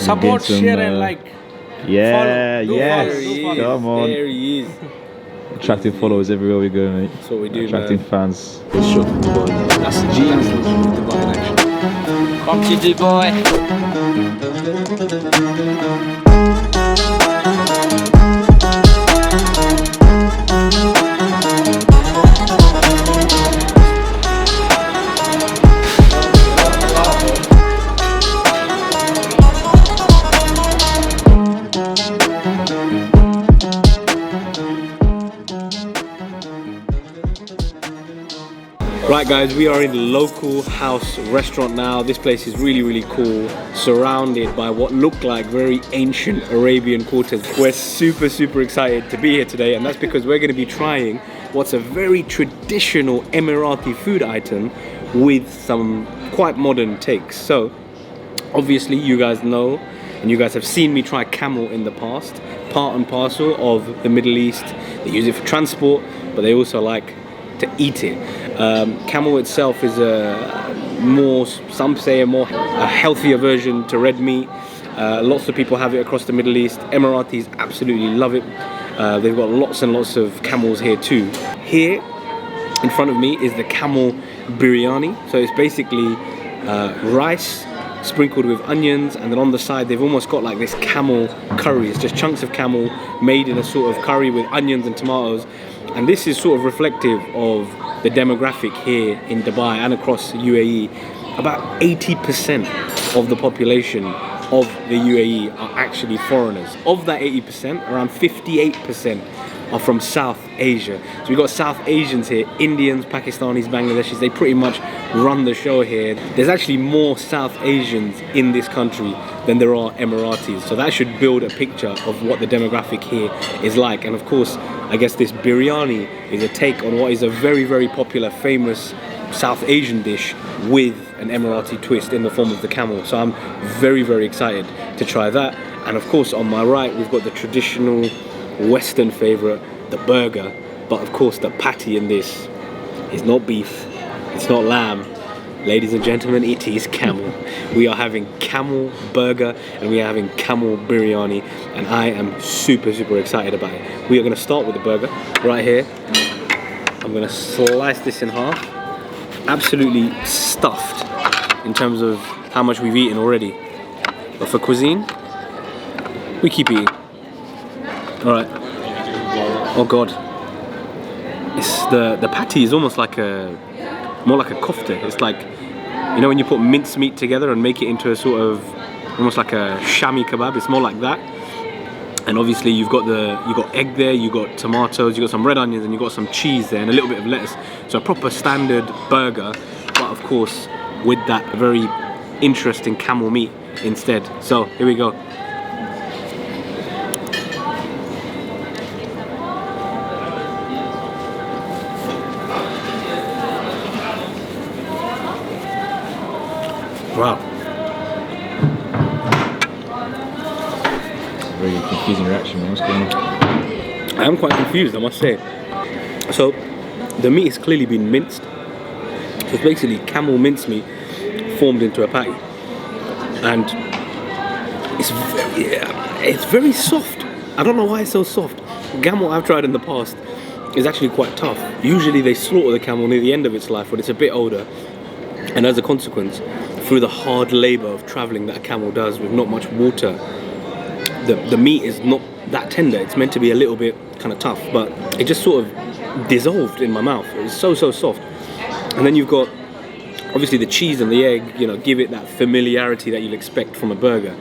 Support, share, and like. Yeah, Follow. yes. Come on. There he is. Attracting followers everywhere we go, mate. That's what we do, Attracting man. fans. Sure. That's the G. That's the Dubai in action. Come to Dubai. Right guys, we are in the local house restaurant now. This place is really cool, surrounded by what look like very ancient Arabian quarters. We're super excited to be here today, and that's because we're going to be trying what's a very traditional Emirati food item with some quite modern takes. So obviously you guys know, and you guys have seen me try camel in the past, part and parcel of the Middle East. They use it for transport, but they also like to eat it. Camel itself is some say a healthier version to red meat. Lots of people have it across the Middle East. Emiratis absolutely love it. They've got lots and lots of camels here too. Here in front of me is the camel biryani. So it's basically rice sprinkled with onions, and then on the side they've almost got like this camel curry. It's just chunks of camel made in a sort of curry with onions and tomatoes. And this is sort of reflective of the demographic here in Dubai and across UAE. About 80% of the population of the UAE are actually foreigners. Of that 80%, around 58% are from South Asia. So we've got South Asians here, Indians, Pakistanis, Bangladeshis. They pretty much run the show here. There's actually more South Asians in this country than there are Emiratis. So that should build a picture of what the demographic here is like. And of course, I guess this biryani is a take on what is a very popular, famous South Asian dish with an Emirati twist in the form of the camel. So I'm very excited to try that. And of course, on my right, we've got the traditional Western favorite, the burger. But of course, the patty in this is not beef, it's not lamb. Ladies and gentlemen, it is camel. We are having camel burger and we are having camel biryani, and I am super excited about it. We are going to start with the burger right here. I'm going to slice this in half. Absolutely stuffed in terms of how much we've eaten already. But for cuisine, we keep eating. Alright. Oh god. It's the patty is almost like more like a kofta. It's like, you know when you put minced meat together and make it into a sort of almost like a shami kebab. It's more like that. And obviously you got egg there, you got tomatoes, you got some red onions, and you got some cheese there and a little bit of lettuce. So a proper standard burger, but of course with that very interesting camel meat instead. So here we go. Wow. Very confusing reaction, man. What's going on? I am quite confused, I must say. So, the meat has clearly been minced. So it's basically camel mince meat formed into a patty. And it's very soft. I don't know why it's so soft. Camel I've tried in the past is actually quite tough. Usually they slaughter the camel near the end of its life when it's a bit older. And as a consequence, through the hard labor of traveling that a camel does with not much water, the meat is not that tender. It's meant to be a little bit kind of tough, but it just sort of dissolved in my mouth. It was so soft. And then you've got obviously the cheese and the egg, you know, give it that familiarity that you'd expect from a burger.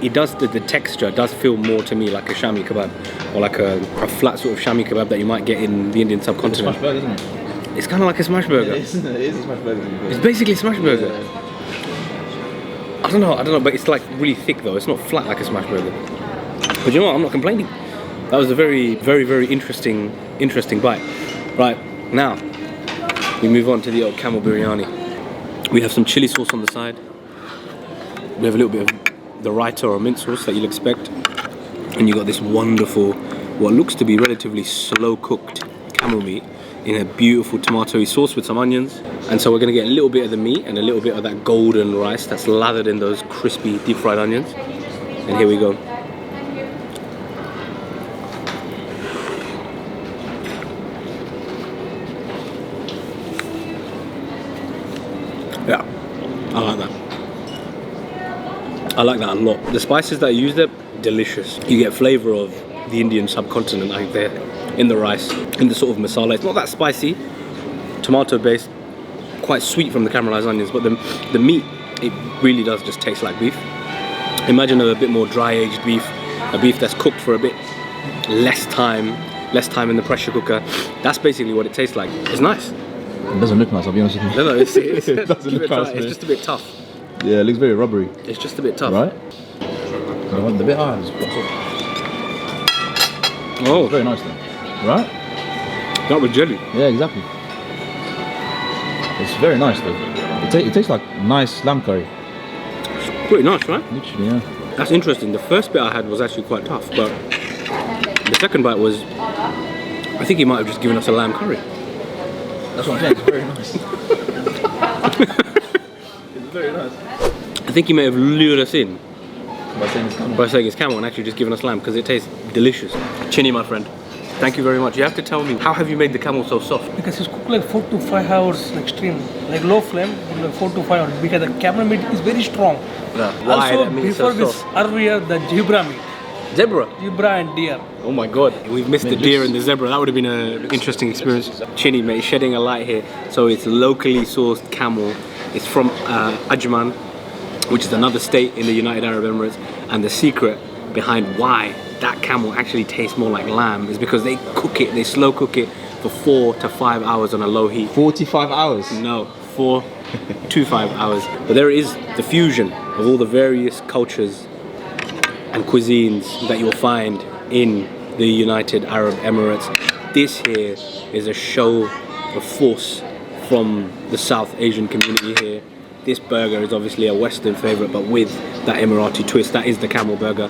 It does, the texture does feel more to me like a shami kebab, or like a flat sort of shami kebab that you might get in the Indian subcontinent. It's a smash burger, isn't it? It's kind of like a smash burger. It is a smash burger. It's basically a smash burger. Yeah. I don't know, but it's like really thick though. It's not flat like a smash burger. But you know what? I'm not complaining. That was a very interesting bite. Right, now we move on to the old camel biryani. We have some chili sauce on the side. We have a little bit of the raita or mint sauce that you'll expect. And you got this wonderful, what looks to be relatively slow cooked camel meat in a beautiful tomatoey sauce with some onions. And so we're gonna get a little bit of the meat and a little bit of that golden rice that's lathered in those crispy deep fried onions. And here we go. Yeah, I like that. I like that a lot. The spices that I use there, delicious. You get flavour of the Indian subcontinent like there in the rice, in the sort of masala. It's not that spicy, tomato based, quite sweet from the caramelized onions, but the meat, it really does just taste like beef. Imagine a bit more dry aged beef, a beef that's cooked for a bit less time in the pressure cooker. That's basically what it tastes like. It's nice. It doesn't look nice, I'll be honest with you. No, it doesn't look nice. It's just a bit tough. Yeah, it looks very rubbery. It's just a bit tough. Right? The bit hard is oh, very nice though. Right? That was jelly. Yeah, exactly. It's very nice though. It tastes like nice lamb curry. It's pretty nice, right? Literally, yeah. That's interesting. The first bit I had was actually quite tough, but the second bite was, I think he might have just given us a lamb curry. That's what I'm saying, it's very nice. It's very nice. I think he may have lured us in By saying it's camel. and actually just given us lamb because it tastes delicious. Chinny, my friend, thank you very much. You have to tell me, how have you made the camel so soft? Because it's cooked like 4 to 5 hours extreme, like low flame, like 4 to 5 hours. Because the camel meat is very strong. Yeah. Why Also, that meat is before so this, soft? earlier the zebra meat, Zebra. zebra and deer. Oh my god, we've missed the deer and the zebra. That would have been an interesting experience. Chinny, mate, shedding a light here. So it's locally sourced camel. It's from Ajman, which is another state in the United Arab Emirates. And the secret behind why that camel actually tastes more like lamb is because they cook it, they slow cook it for 4 to 5 hours on a low heat. 45 hours? No, 4 to 5 hours. But there is the fusion of all the various cultures and cuisines that you'll find in the United Arab Emirates. This here is a show of force from the South Asian community here. This burger is obviously a Western favorite, but with that Emirati twist. That is the camel burger.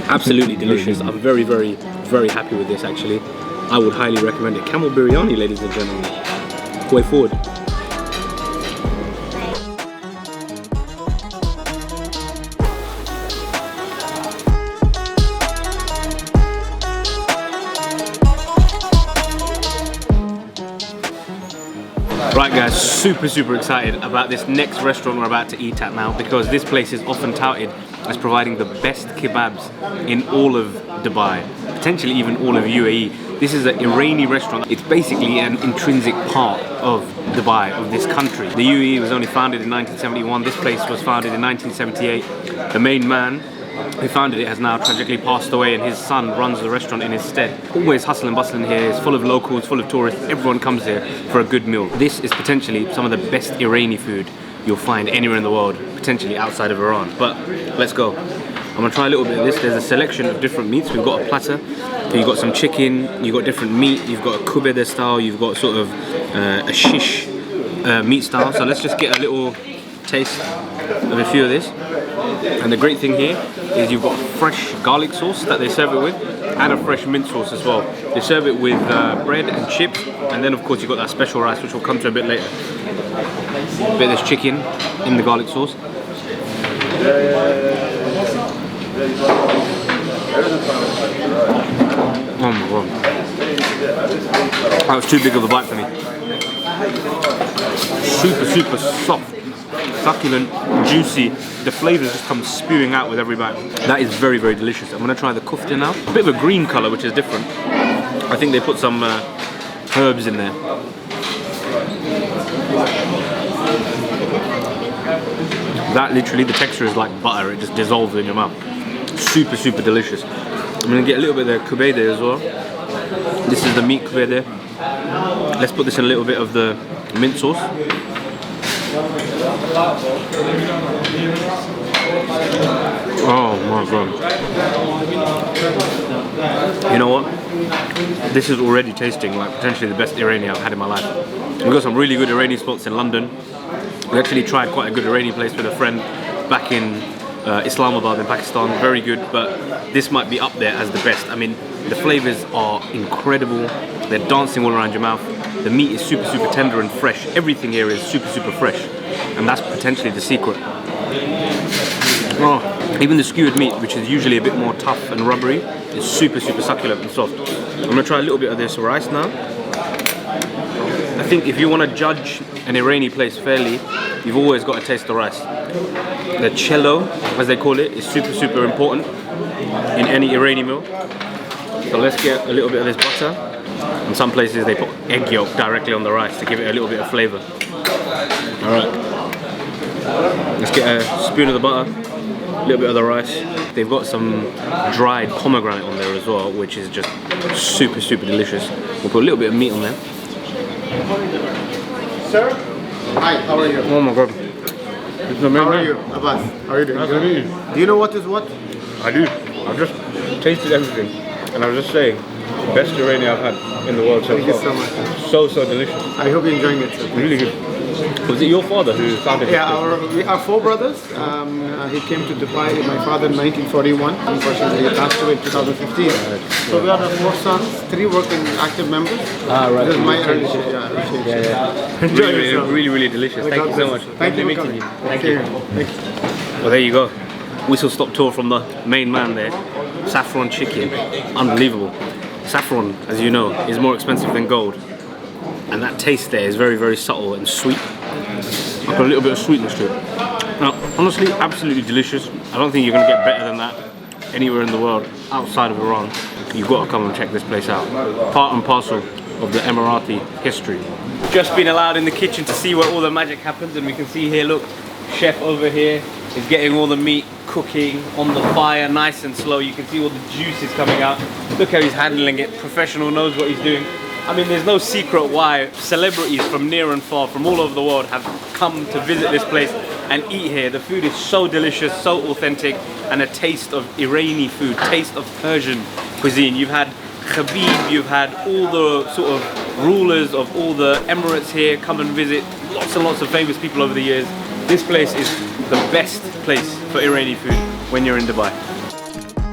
Absolutely delicious. I'm very, very, very happy with this actually. I would highly recommend it. Camel biryani, ladies and gentlemen. Way forward. Right guys, super excited about this next restaurant we're about to eat at now, because this place is often touted as providing the best kebabs in all of Dubai, potentially even all of UAE. This is an Irani restaurant. It's basically an intrinsic part of Dubai, of this country. The UAE was only founded in 1971. This place was founded in 1978. The main man who founded it has now tragically passed away, and his son runs the restaurant in his stead. Always hustle and bustling here. It's full of locals, full of tourists. Everyone comes here for a good meal. This is potentially some of the best Irani food you'll find anywhere in the world, potentially outside of Iran. But let's go. I'm gonna try a little bit of this. There's a selection of different meats. We've got a platter. You've got some chicken, you've got different meat, you've got a kubeda style, you've got sort of a shish meat style. So let's just get a little taste of a few of this. And the great thing here is you've got fresh garlic sauce that they serve it with, and a fresh mint sauce as well. They serve it with bread and chips, and then of course you've got that special rice, which we'll come to a bit later. A bit of this chicken in the garlic sauce. Oh my god. That was too big of a bite for me. Super soft, succulent, juicy. The flavours just come spewing out with every bite. That is very delicious. I'm going to try the kofta now. A bit of a green colour, which is different. I think they put some herbs in there. That literally, the texture is like butter. It just dissolves in your mouth. Super delicious. I'm going to get a little bit of the kubeda as well. This is the meat kubeda. Let's put this in a little bit of the mint sauce. Oh my god. You know what? This is already tasting like potentially the best Irani I've had in my life. We've got some really good Irani spots in London. We actually tried quite a good Irani place with a friend back in Islamabad in Pakistan. Very good, but this might be up there as the best. I mean, the flavors are incredible. They're dancing all around your mouth. The meat is super tender and fresh. Everything here is super fresh, and that's potentially the secret. Oh, Even the skewered meat, which is usually a bit more tough and rubbery, is super succulent and soft. I'm gonna try a little bit of this rice now. I think if you want to judge an Irani place fairly, you've always got to taste the rice. The cello, as they call it, is super important in any Irani meal. So let's get a little bit of this butter. In some places they put egg yolk directly on the rice to give it a little bit of flavour. Alright. Let's get a spoon of the butter, a little bit of the rice. They've got some dried pomegranate on there as well, which is just super delicious. We'll put a little bit of meat on there. Sir? Hi, how are you? Oh my god. It's amazing. How are you, Abbas? How are you doing? Good. Do you know what is what? I do. I've just tasted everything. And I was just saying, best Irani I've had in the world so far. Thank you so much. So delicious. I hope you're enjoying it. Sir. Really good. Was it your father who founded Yeah, we are 4 brothers. He came to Dubai, my father, in 1941. Unfortunately, he passed away in 2015. So we are the 4 sons. 3 work in active members. Ah, right. This is my early change. Enjoy yourself. Really delicious. Thank you so much. Thank you for meeting coming. you. Thank you. Well, there you go. Whistle stop tour from the main man there. Saffron chicken. Unbelievable. Saffron, as you know, is more expensive than gold. And that taste there is very subtle and sweet. I've got a little bit of sweetness to it. Now, honestly, absolutely delicious. I don't think you're going to get better than that anywhere in the world outside of Iran. You've got to come and check this place out. Part and parcel of the Emirati history. Just been allowed in the kitchen to see where all the magic happens, and we can see here, look, chef over here is getting all the meat cooking on the fire, nice and slow. You can see all the juices coming out. Look how he's handling it. Professional, knows what he's doing. I mean, there's no secret why celebrities from near and far, from all over the world, have come to visit this place and eat here. The food is so delicious, so authentic, and a taste of Irani food, taste of Persian cuisine. You've had Kebab, you've had all the sort of rulers of all the emirates here come and visit. Lots and lots of famous people over the years. This place is the best place for Irani food when you're in Dubai.